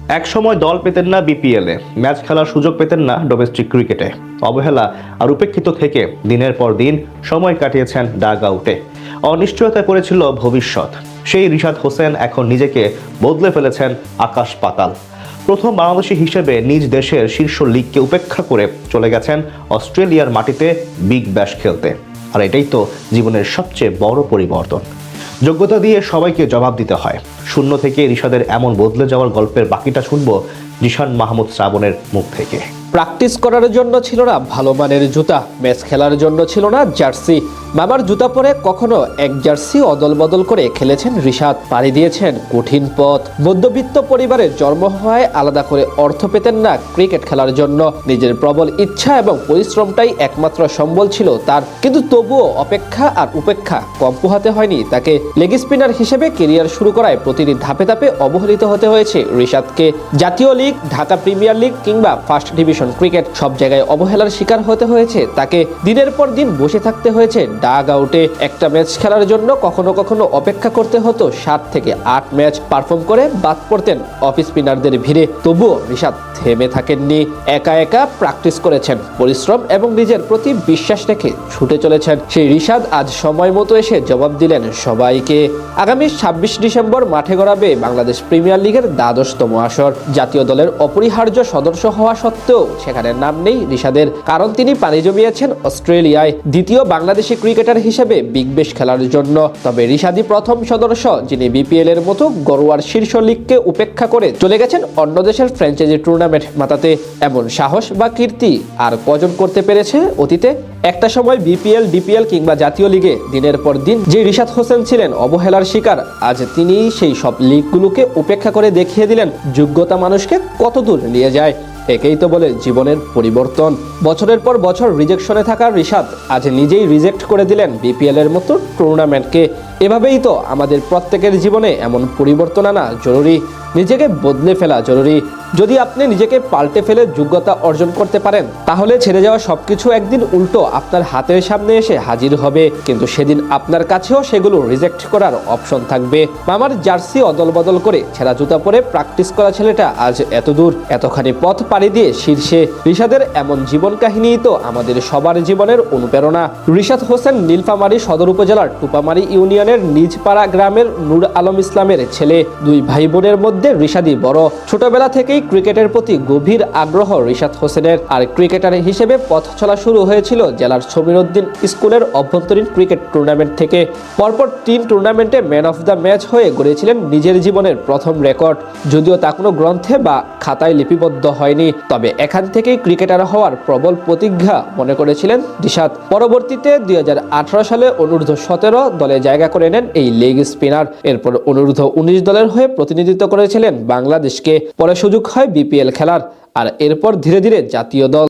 একসময় দল পেতেন না বিপিএলে, ম্যাচ খেলার সুযোগ পেতেন না ডোমেস্টিক ক্রিকেটে। অবহেলা আর উপেক্ষিত থেকে দিনের পর দিন সময় কাটিয়েছেন ডাগ আউটে। অনিশ্চয়তায় পড়েছিল ভবিষ্যৎ। সেই রিশাদ হোসেন এখন নিজেকে বদলে ফেলেছেন আকাশ পাতাল। প্রথম বাংলাদেশি হিসেবে নিজ দেশের শীর্ষ লিগকে উপেক্ষা করে চলে গেছেন অস্ট্রেলিয়ার মাটিতে বিগ ব্যাশ খেলতে। আর এটাই তো জীবনের সবচেয়ে বড় পরিবর্তন। যোগ্যতা দিয়ে সবাইকে জবাব দিতে হয়। শূন্য থেকে রিশাদের এমন বদলে যাওয়ার গল্পের বাকিটা শুনবো জিশান মাহমুদ শ্রাবণের মুখ থেকে। প্র্যাকটিস করার জন্য ছিল না ভালো মানের জুতা, ম্যাচ খেলার জন্য ছিল না জার্সি। মামার জুতা পরে কখনো এক জার্সি অদল বদল করে খেলেছেন রিশাদ। পাড়ি দিয়েছেন কঠিন পথ। মধ্যবিত্ত পরিবারে জন্ম হওয়ায় আলাদা করে অর্থ পেতেন না ক্রিকেট খেলার জন্য। নিজের প্রবল ইচ্ছা এবং পরিশ্রমটাই একমাত্র সম্বল ছিল তার। কিন্তু তবুও অপেক্ষা আর উপেক্ষা কম পোহাতে হয়নি তাকে। লেগ স্পিনার হিসেবে কেরিয়ার শুরু করায় প্রতিটি ধাপে ধাপে অবহেলিত হতে হয়েছে রিশাদকে। জাতীয় লিগ, ঢাকা প্রিমিয়ার লিগ কিংবা ফার্স্ট ডিভিশন ক্রিকেট সব জায়গায় অবহেলার শিকার হতে হয়েছে তাকে। দিনের পর দিন বসে থাকতে হয়েছে ডাগ আউটে। একটা ম্যাচ খেলার জন্য কখনো কখনো অপেক্ষা করতে হতো 7 থেকে 8 ম্যাচ। পারফর্ম করে বাদ পড়তেন অফ স্পিনারদের ভিড়ে। তবুও রিশাদ থেমে থাকেননি। একা একা প্র্যাকটিস করেছেন, পরিশ্রম এবং নিজের প্রতি বিশ্বাস রেখে ছুটে চলেছেন। সেই রিশাদ আজ সময় মতো এসে জবাব দিলেন সবাইকে। আগামী 26 ডিসেম্বর মাঠে গড়াবে বাংলাদেশ প্রিমিয়ার লিগের দ্বাদশতম আসর। জাতীয় দলের অপরিহার্য সদস্য হওয়া সত্ত্বেও সেখানে নাম নেই রিশাদের, কারণ তিনি পাড়ি জমিয়েছেন অস্ট্রেলিয়ায় দ্বিতীয় বাংলাদেশি ক্রিকেটার হিসেবে বিগ ব্যাশ খেলার জন্য। তবে রিশাদই প্রথম সদস্য যিনি বিপিএল এর মতো গড়ুয়ার শীর্ষ লিগকে উপেক্ষা করে চলে গেছেন অন্য দেশের ফ্র্যাঞ্চাইজি টুর্নামেন্ট মাতাতে। এমন সাহস বা কীর্তি আর কজন করতে পেরেছে অতীতে? একটা সময় বিপিএল, ডিপিএল কিংবা জাতীয় লিগে দিনের পর দিন যে রিশাদ হোসেন ছিলেন অবহেলার শিকার, আজ তিনি সেই সব লিগগুলোকে উপেক্ষা করে দেখিয়ে দিলেন যোগ্যতা মানুষকে কত দূর নিয়ে যায়। একেই তো বলে জীবনের পরিবর্তন। বছরের পর বছর রিজেকশনে থাকা রিশাদ আজ নিজেই রিজেক্ট করে দিলেন বিপিএল এর মতো টুর্নামেন্টকে। এভাবেই তো আমাদের প্রত্যেকের জীবনে এমন পরিবর্তন আনা জরুরি, নিজেকে বদলে ফেলা জরুরি। যদি আপনি নিজেকে পাল্টে ফেলে যোগ্যতা অর্জন করতে পারেন, তাহলে ছেড়ে যাওয়া সবকিছু একদিন উল্টো আপনার হাতের সামনে এসে হাজির হবে। কিন্তু সেদিন আপনার কাছেও সেগুলো রিজেক্ট করার অপশন থাকবে। মামার জার্সি অদল বদল করে ছেঁড়া জুতা পরে প্র্যাকটিস করা ছেলেটা আজ এত দূর, এতখানি পথ পাড়ি দিয়ে শীর্ষে। রিশাদের এমন জীবন কাহিনীই তো আমাদের সবার জীবনের অনুপ্রেরণা। রিশাদ হোসেন নীলফামারী সদর উপজেলার টুপামারী ইউনিয়নের নিজপাড়া গ্রামের নূর আলম ইসলামের ছেলে। দুই ভাই বোনের মধ্যে রিশাদই বড়। ছোটবেলা থেকেই ক্রিকেটের প্রতি গভীর আগ্রহ রিশাদ হোসেনের। আর ক্রিকেটার হিসেবে পথ চলা শুরু হয়েছিল জেলার সমীরউদ্দিন স্কুলের অভ্যন্তরীণ ক্রিকেট টুর্নামেন্ট থেকে। পরপর 3 টুর্নামেন্টে ম্যান অফ দ্য ম্যাচ হয়ে গড়েছিলেন নিজের জীবনের প্রথম রেকর্ড। যদিও তা কোনো গ্রন্থে বা খাতায় লিপিবদ্ধ হয়নি, তবে এখান থেকেই ক্রিকেটার হওয়ার প্রবল প্রতিজ্ঞা মনে করেছিলেন রিশাদ। পরবর্তীতে 2018 সালে অনূর্ধ্ব-17 দলে জায়গা করে নেন এই লেগ স্পিনার। এরপর অনূর্ধ্ব-19 দলের হয়ে প্রতিনিধিত্ব করেছিলেন বাংলাদেশকে। পরে সুযোগ হয় বিপিএল খেলার, আর এরপর ধীরে ধীরে জাতীয় দল।